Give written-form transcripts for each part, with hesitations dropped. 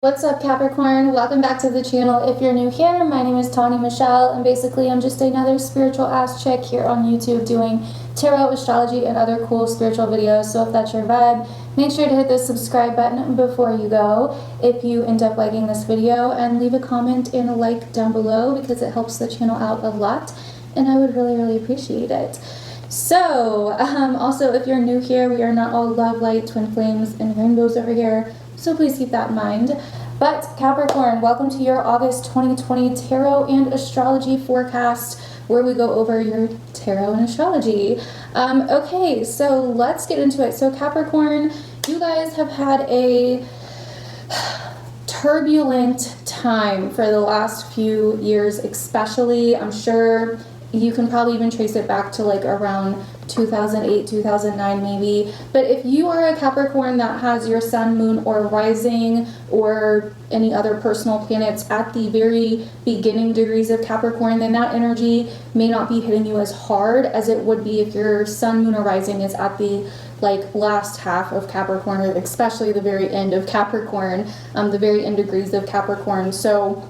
What's up, Capricorn? Welcome back to the channel. If you're new here, my name is Tawny Michelle, and basically I'm just another spiritual ass chick here on YouTube doing tarot, astrology, and other cool spiritual videos. So if that's your vibe, make sure to hit the subscribe button before you go if you end up liking this video, and leave a comment and a like down below because it helps the channel out a lot, and I would really appreciate it. So, also, if you're new here, we are not all love, light, twin flames, and rainbows over here, so please keep that in mind. But Capricorn, welcome to your August 2020 tarot and astrology forecast, where we go over your tarot and astrology. Okay, so let's get into it. So Capricorn, you guys have had a turbulent time for the last few years, especially. I'm sure you can probably even trace it back to like around 2008, 2009 maybe. But if you are a Capricorn that has your sun, moon, or rising, or any other personal planets at the very beginning degrees of Capricorn, then that energy may not be hitting you as hard as it would be if your sun, moon, or rising is at the last half of Capricorn, or especially the very end of Capricorn, the very end degrees of Capricorn. So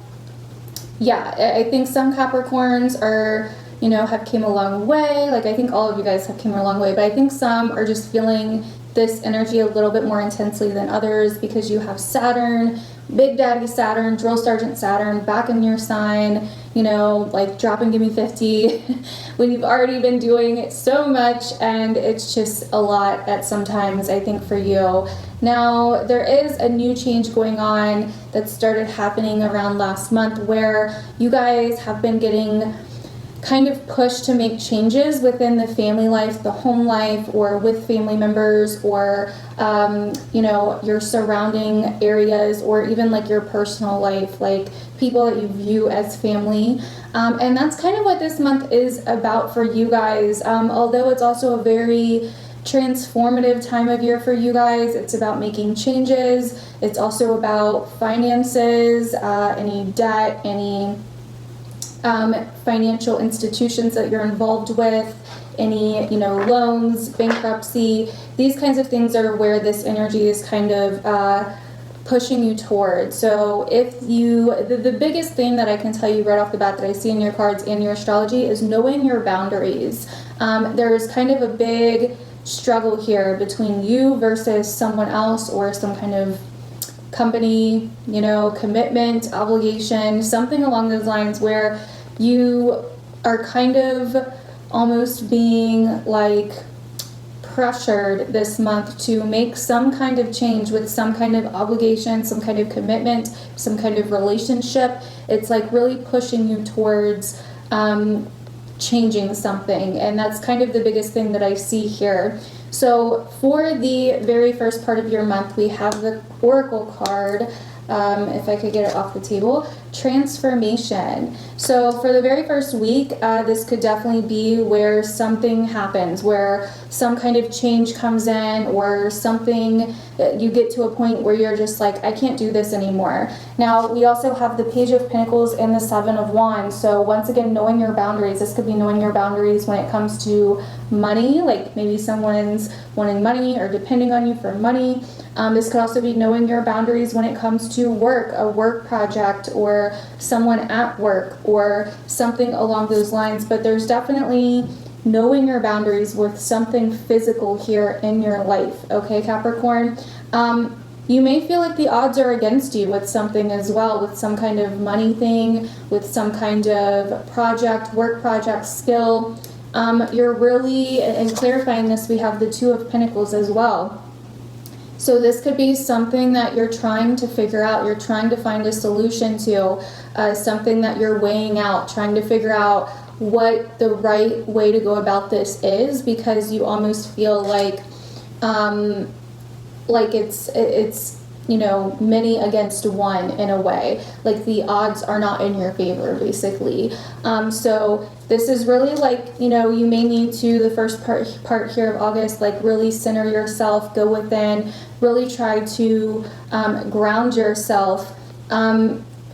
yeah, I think some Capricorns are, have came a long way. I think all of you guys have came a long way, but I think some are just feeling this energy a little bit more intensely than others because you have Saturn, Big Daddy Saturn, Drill Sergeant Saturn back in your sign, drop and give me 50 when you've already been doing it so much, and it's just a lot at sometimes, I think, for you. Now, there is a new change going on that started happening around last month where you guys have been getting kind of pushed to make changes within the family life, the home life, or with family members, or your surrounding areas, or even your personal life, people that you view as family. And that's kind of what this month is about for you guys. Although it's also a very transformative time of year for you guys. It's about making changes. It's also about finances, any debt, any financial institutions that you're involved with, any loans, bankruptcy. These kinds of things are where this energy is kind of pushing you toward. So if you, the biggest thing that I can tell you right off the bat that I see in your cards and your astrology is knowing your boundaries. There's kind of a big struggle here between you versus someone else, or some kind of company, commitment, obligation, something along those lines, where you are kind of almost being pressured this month to make some kind of change with some kind of obligation, some kind of commitment, some kind of relationship. It's really pushing you towards changing something, and that's kind of the biggest thing that I see here. So for the very first part of your month, we have the Oracle card, if I could get it off the table, transformation. So for the very first week, this could definitely be where something happens, where some kind of change comes in, or something, you get to a point where you're just I can't do this anymore. Now, we also have the Page of Pentacles and the Seven of Wands. So once again, knowing your boundaries. This could be knowing your boundaries when it comes to money, maybe someone's wanting money or depending on you for money. This could also be knowing your boundaries when it comes to work, a work project, or someone at work, or something along those lines. But there's definitely knowing your boundaries with something physical here in your life, okay, Capricorn? You may feel like the odds are against you with something as well, with some kind of money thing, with some kind of project, work project, skill. You're really, in clarifying this, we have the Two of Pentacles as well. So this could be something that you're trying to figure out, you're trying to find a solution to, something that you're weighing out, trying to figure out what the right way to go about this is, because you almost feel like it's many against one in a way, the odds are not in your favor, basically. So this is really you may need to, the first part here of August, really center yourself, go within, really try to ground yourself,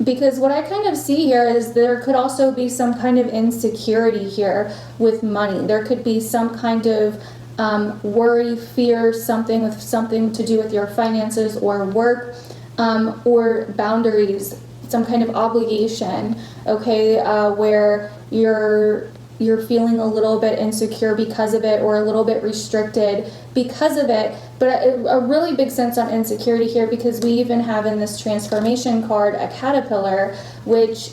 because what I kind of see here is there could also be some kind of insecurity here with money. There could be some kind of worry, fear, something to do with your finances or work. or boundaries, some kind of obligation, okay, where you're feeling a little bit insecure because of it, or a little bit restricted because of it. But a really big sense on insecurity here, because we even have in this transformation card a caterpillar, which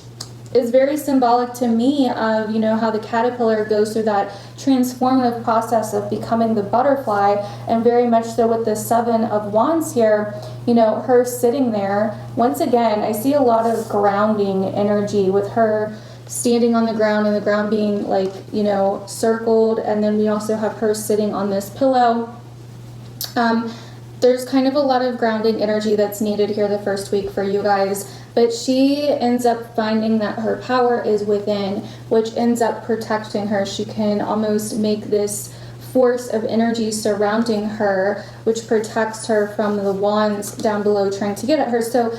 is very symbolic to me of, you know, how the caterpillar goes through that transformative process of becoming the butterfly. And very much so with the Seven of Wands here, you know, her sitting there. Once again, I see a lot of grounding energy with her standing on the ground, and the ground being like, you know, circled. And then we also have her sitting on this pillow. There's kind of a lot of grounding energy that's needed here the first week for you guys. But she ends up finding that her power is within, which ends up protecting her. She can almost make this force of energy surrounding her, which protects her from the wands down below trying to get at her. So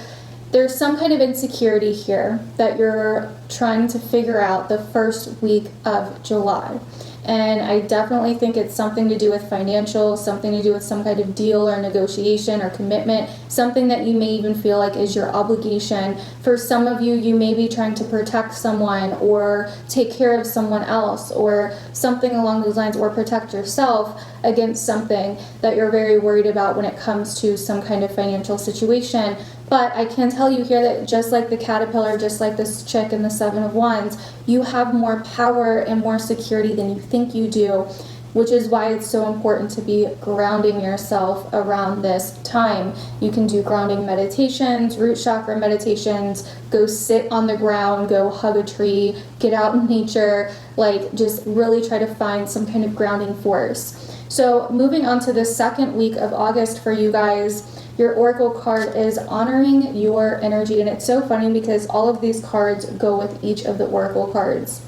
there's some kind of insecurity here that you're trying to figure out the first week of July. And I definitely think it's something to do with financial, something to do with some kind of deal or negotiation or commitment, something that you may even feel like is your obligation. For some of you, you may be trying to protect someone or take care of someone else or something along those lines, or protect yourself against something that you're very worried about when it comes to some kind of financial situation. But I can tell you here that just like the caterpillar, just like this chick in the Seven of Wands, you have more power and more security than you think you do, which is why it's so important to be grounding yourself around this time. You can do grounding meditations, root chakra meditations, go sit on the ground, go hug a tree, get out in nature, like just really try to find some kind of grounding force. So moving on to the second week of August for you guys, your oracle card is honoring your energy. And it's so funny because all of these cards go with each of the oracle cards.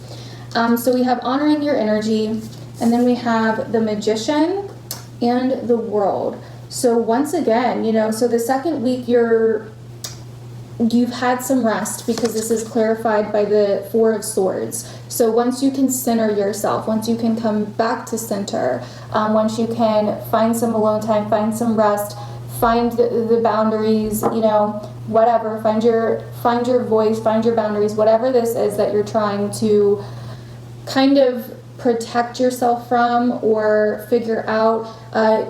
So we have honoring your energy, and then we have the Magician and the World. So once again, you know, so the second week you've had some rest, because this is clarified by the Four of Swords. So once you can center yourself, once you can come back to center, once you can find some alone time, find some rest, find the boundaries, you know, whatever, find your voice, find your boundaries, whatever this is that you're trying to kind of protect yourself from or figure out,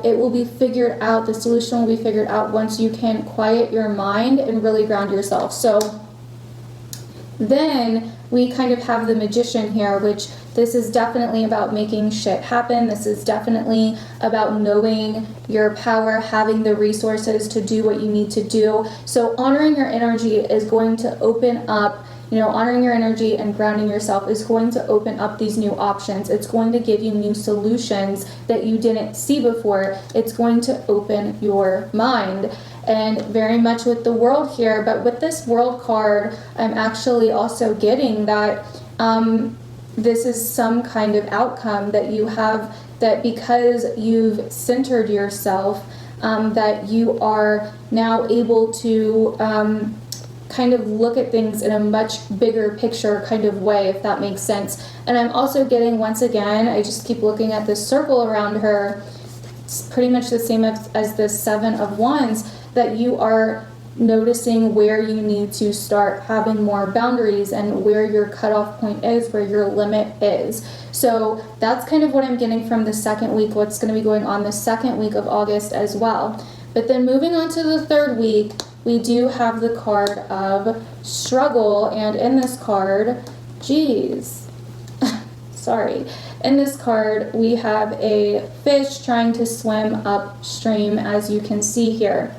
it will be figured out, the solution will be figured out once you can quiet your mind and really ground yourself. So then we kind of have the Magician here, which this is definitely about making shit happen. This is definitely about knowing your power, having the resources to do what you need to do. So honoring your energy is going to open up, you know, honoring your energy and grounding yourself is going to open up these new options. It's going to give you new solutions that you didn't see before. It's going to open your mind. And very much with the World here, but with this World card, I'm actually also getting that this is some kind of outcome that you have, that because you've centered yourself, that you are now able to kind of look at things in a much bigger picture kind of way, if that makes sense. And I'm also getting, once again, I just keep looking at this circle around her, it's pretty much the same as the Seven of Wands, that you are noticing where you need to start having more boundaries and where your cutoff point is, where your limit is. So that's kind of what I'm getting from the second week, what's going to be going on the second week of August as well. But then moving on to the third week, we do have the card of struggle. And in this card, sorry. In this card, we have a fish trying to swim upstream, as you can see here.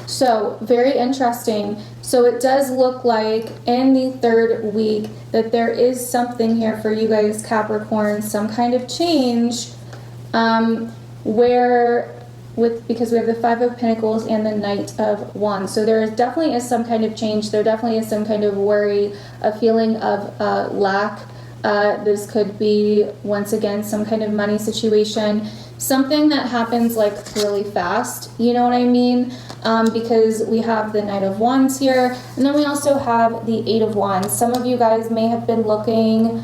So very interesting. So it does look like in the third week that there is something here for you guys, Capricorn, some kind of change because we have the Five of Pentacles and the Knight of Wands. So there definitely is some kind of change. There definitely is some kind of worry, a feeling of lack. This could be, once again, some kind of money situation. Something that happens like really fast, you know what I mean? Because we have the Knight of Wands here, and then we also have the Eight of Wands. Some of you guys may have been looking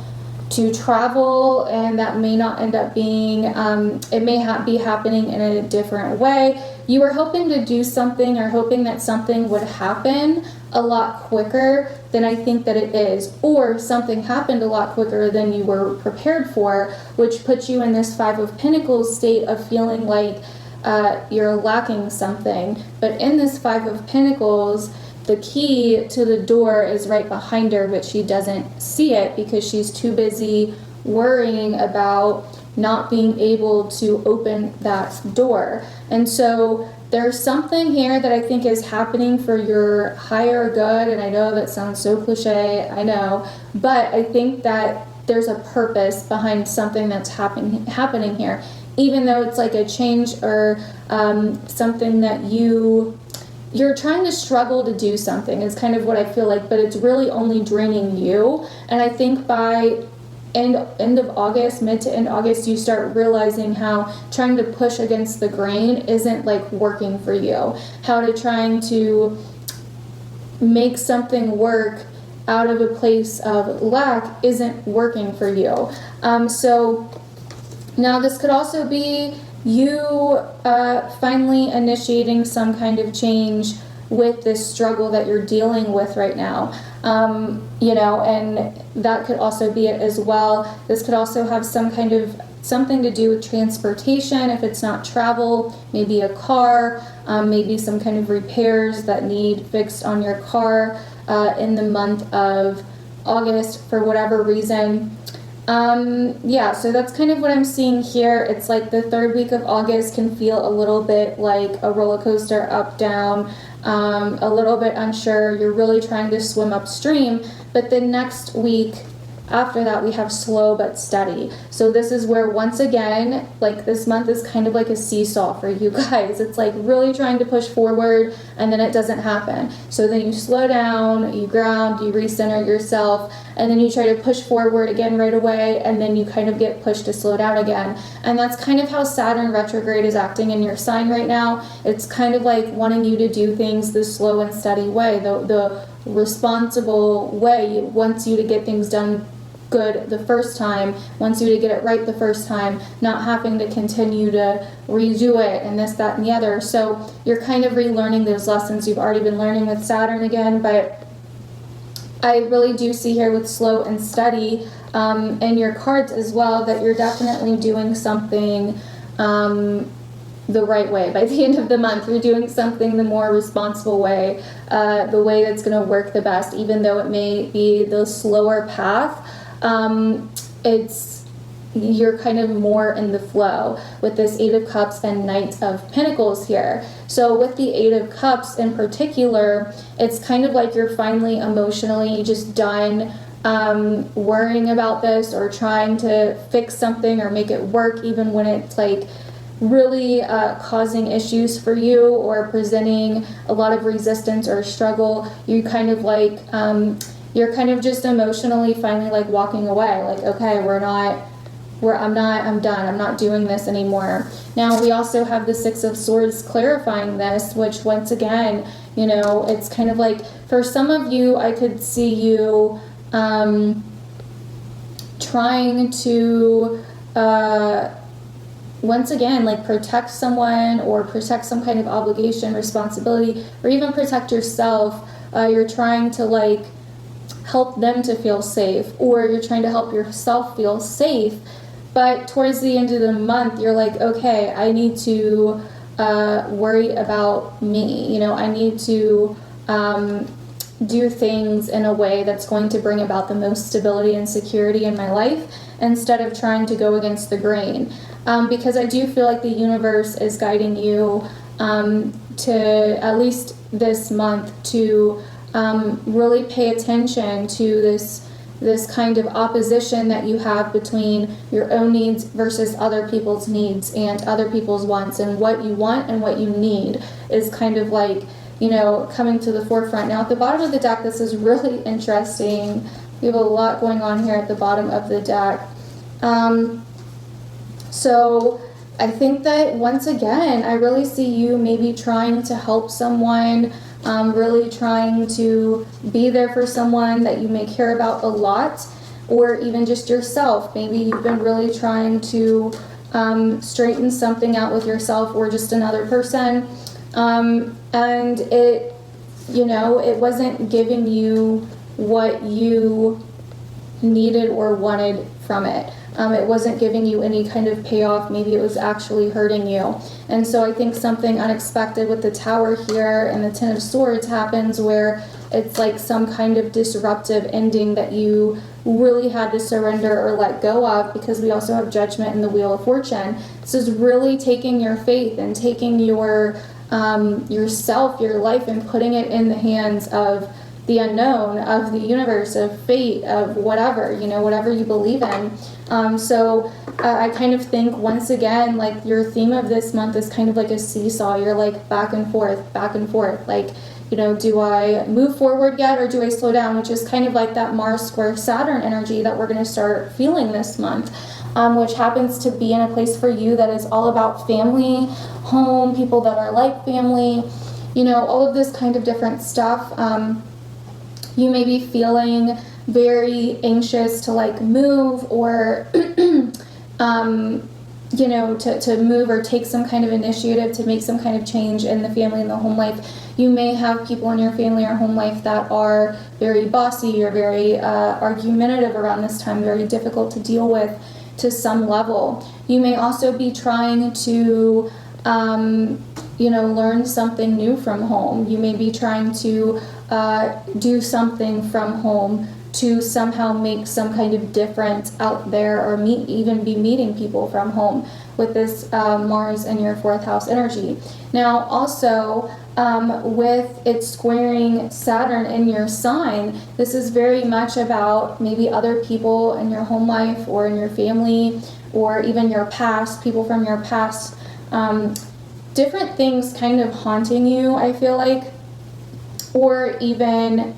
to travel, and that may not end up being, it may be happening in a different way. you were hoping to do something or hoping that something would happen a lot quicker than I think that it is, or something happened a lot quicker than you were prepared for, which puts you in this Five of Pentacles state of feeling like you're lacking something. But in this Five of Pentacles, the key to the door is right behind her, but she doesn't see it because she's too busy worrying about not being able to open that door. And so there's something here that I think is happening for your higher good, and I know that sounds so cliche, I know, but I think that there's a purpose behind something that's happening here, even though it's like a change or something that you're trying to struggle to do something is kind of what I feel like, but it's really only draining you. And I think by end of August, mid to end August, you start realizing how trying to push against the grain isn't like working for you. How to trying to make something work out of a place of lack isn't working for you. So now this could also be you finally initiating some kind of change with this struggle that you're dealing with right now. You know, and that could also be it as well. This could also have some kind of something to do with transportation. If it's not travel, maybe a car, maybe some kind of repairs that need fixed on your car in the month of August for whatever reason. Yeah, so that's kind of what I'm seeing here. It's like the third week of August can feel a little bit like a roller coaster, up, down, a little bit unsure. You're really trying to swim upstream, but the next week after that we have slow but steady. So this is where, once again, like this month is kind of like a seesaw for you guys. It's like really trying to push forward and then it doesn't happen. So then you slow down, you ground, you recenter yourself, and then you try to push forward again right away, and then you kind of get pushed to slow down again. And that's kind of how Saturn retrograde is acting in your sign right now. It's kind of like wanting you to do things the slow and steady way, the responsible way. It wants you to get things done good the first time, wants you to get it right the first time, not having to continue to redo it and this, that, and the other. So you're kind of relearning those lessons you've already been learning with Saturn again, but I really do see here with slow and steady in your cards as well that you're definitely doing something the right way. By the end of the month, you're doing something the more responsible way, the way that's going to work the best, even though it may be the slower path. You're kind of more in the flow with this Eight of Cups and Knight of Pentacles here. So with the Eight of Cups in particular, it's kind of like you're finally emotionally just done worrying about this or trying to fix something or make it work, even when it's like really causing issues for you or presenting a lot of resistance or struggle. You kind of like you're kind of just emotionally finally like walking away, like, okay, I'm done, I'm not doing this anymore. Now we also have the Six of Swords clarifying this, which once again, you know, it's kind of like, for some of you, I could see you trying to once again, like protect someone or protect some kind of obligation, responsibility, or even protect yourself. You're trying to like help them to feel safe, or you're trying to help yourself feel safe. But towards the end of the month, you're like, okay, I need to worry about me. You know, I need to do things in a way that's going to bring about the most stability and security in my life, instead of trying to go against the grain. Because I do feel like the universe is guiding you to, at least this month, to really pay attention to this kind of opposition that you have between your own needs versus other people's needs and other people's wants, and what you want and what you need is kind of like, you know, coming to the forefront. Now at the bottom of the deck, this is really interesting. We have a lot going on here at the bottom of the deck. So I think that once again, I really see you maybe trying to help someone, really trying to be there for someone that you may care about a lot, or even just yourself. Maybe you've been really trying to straighten something out with yourself or just another person. And it, it wasn't giving you what you needed or wanted from it. It wasn't giving you any kind of payoff. Maybe it was actually hurting you. And so I think something unexpected with the Tower here and the Ten of Swords happens where it's like some kind of disruptive ending that you really had to surrender or let go of, because we also have Judgment in the Wheel of Fortune. This is really taking your faith and taking your yourself, your life, and putting it in the hands of the unknown, of the universe, of fate, of whatever, whatever you believe in. So I kind of think, once again, like, your theme of this month is kind of like a seesaw. You're like back and forth, like, do I move forward yet, or do I slow down? Which is kind of like that Mars square Saturn energy that we're going to start feeling this month, which happens to be in a place for you that is all about family, home, people that are like family, all of this kind of different stuff. You may be feeling very anxious to like move, or to move or take some kind of initiative to make some kind of change in the family and the home life. You may have people in your family or home life that are very bossy or very argumentative around this time, very difficult to deal with to some level. You may also be trying to learn something new from home. You may be trying to do something from home to somehow make some kind of difference out there, or even be meeting people from home with this Mars in your 4th house energy. Now, also, with it squaring Saturn in your sign, this is very much about maybe other people in your home life or in your family, or even your past, people from your past, different things kind of haunting you, I feel like, or even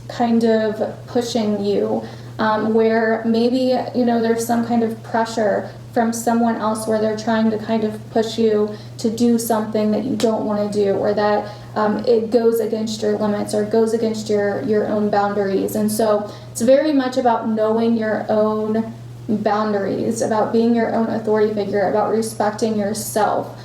kind of pushing you, where maybe, there's some kind of pressure from someone else where they're trying to kind of push you to do something that you don't want to do, or that it goes against your limits or goes against your own boundaries. And so it's very much about knowing your own boundaries, about being your own authority figure, about respecting yourself.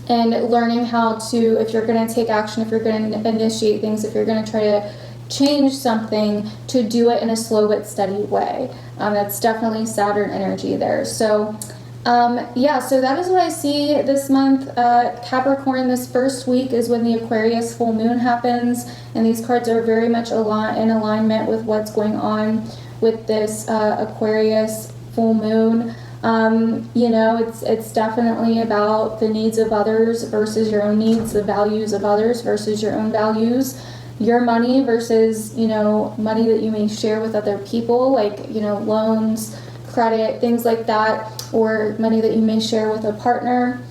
And learning how to, if you're going to take action, if you're going to initiate things, if you're going to try to change something, to do it in a slow but steady way. That's definitely Saturn energy there. So, so that is what I see this month. Capricorn, this first week is when the Aquarius full moon happens, and these cards are very much in alignment with what's going on with this Aquarius full moon. It's definitely about the needs of others versus your own needs, the values of others versus your own values, your money versus, money that you may share with other people, like, loans, credit, things like that, or money that you may share with a partner,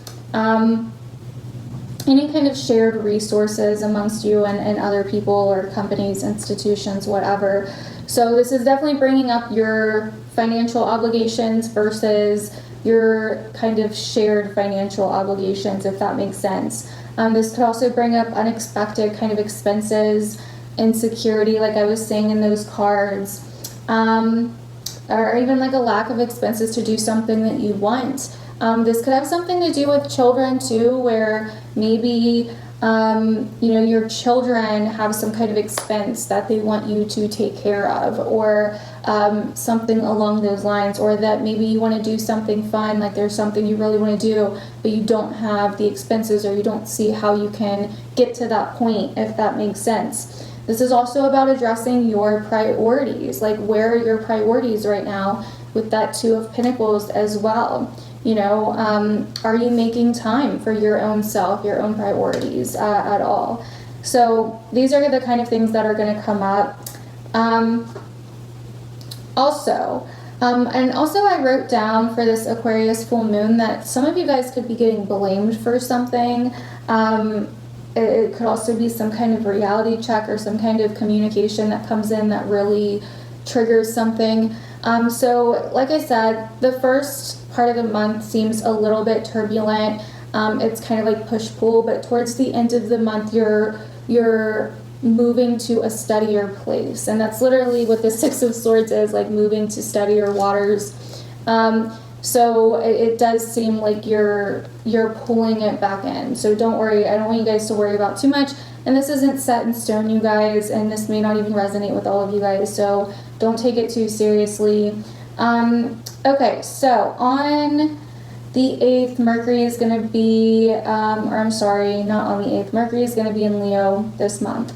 any kind of shared resources amongst you and other people or companies, institutions, whatever. So this is definitely bringing up your financial obligations versus your kind of shared financial obligations, if that makes sense. This could also bring up unexpected kind of expenses, insecurity, like I was saying in those cards, or even like a lack of expenses to do something that you want. This could have something to do with children too, where maybe your children have some kind of expense that they want you to take care of, or something along those lines, or that maybe you want to do something fun, like there's something you really want to do, but you don't have the expenses, or you don't see how you can get to that point, if that makes sense. This is also about addressing your priorities, like where are your priorities right now, with that Two of Pentacles as well. Are you making time for your own self, your own priorities at all? So these are the kind of things that are going to come up. Also I wrote down for this Aquarius full moon that some of you guys could be getting blamed for something. It could also be some kind of reality check or some kind of communication that comes in that really triggers something. So like I said, the first part of the month seems a little bit turbulent. It's kind of like push-pull, but towards the end of the month, you're moving to a steadier place. And that's literally what the Six of Swords is, like moving to steadier waters. So it does seem like you're pulling it back in. So don't worry. I don't want you guys to worry about too much. And this isn't set in stone, you guys, and this may not even resonate with all of you guys. So don't take it too seriously. Okay, so on the 8th, Mercury is going to be, or I'm sorry, not on the 8th. Mercury is going to be in Leo this month.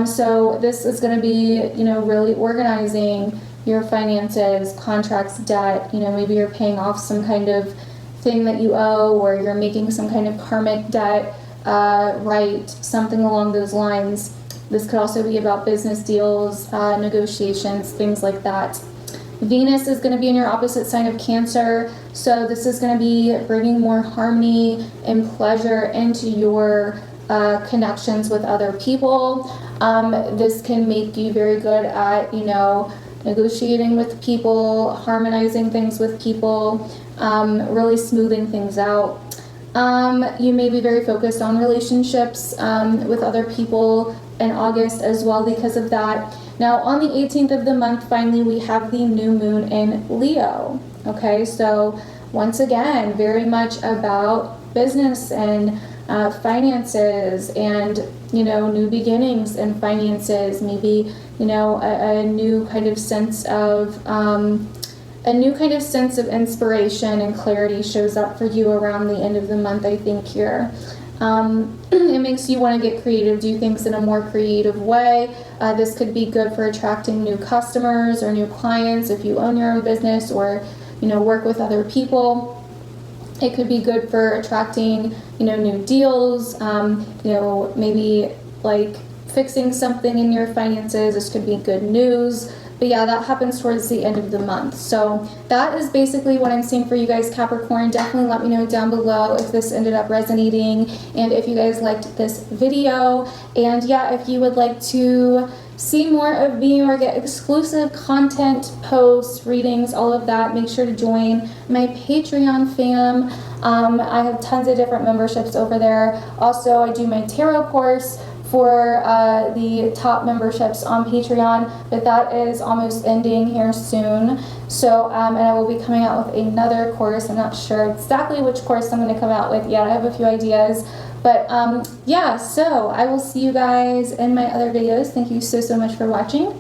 So this is going to be, really organizing your finances, contracts, debt. Maybe you're paying off some kind of thing that you owe, or you're making some kind of karmic debt right, something along those lines. This could also be about business deals, negotiations, things like that. Venus is going to be in your opposite sign of Cancer, so this is going to be bringing more harmony and pleasure into your connections with other people. This can make you very good at, negotiating with people, harmonizing things with people, really smoothing things out. You may be very focused on relationships with other people in August as well because of that. Now, on the 18th of the month, finally, we have the new moon in Leo. Okay, so once again, very much about business and finances and, new beginnings and finances. Maybe, a new kind of sense of inspiration and clarity shows up for you around the end of the month, I think, here. It makes you want to get creative, do things in a more creative way. This could be good for attracting new customers or new clients if you own your own business or, work with other people. It could be good for attracting, new deals, maybe like fixing something in your finances. This could be good news. But yeah, that happens towards the end of the month. So that is basically what I'm seeing for you guys, Capricorn. Definitely let me know down below if this ended up resonating and if you guys liked this video. And yeah, if you would like to see more of me or get exclusive content, posts, readings, all of that, make sure to join my Patreon fam. I have tons of different memberships over there. Also, I do my tarot course for the top memberships on Patreon, but that is almost ending here soon. So, and I will be coming out with another course. I'm not sure exactly which course I'm going to come out with yet. I have a few ideas. But yeah, so I will see you guys in my other videos. Thank you so much for watching.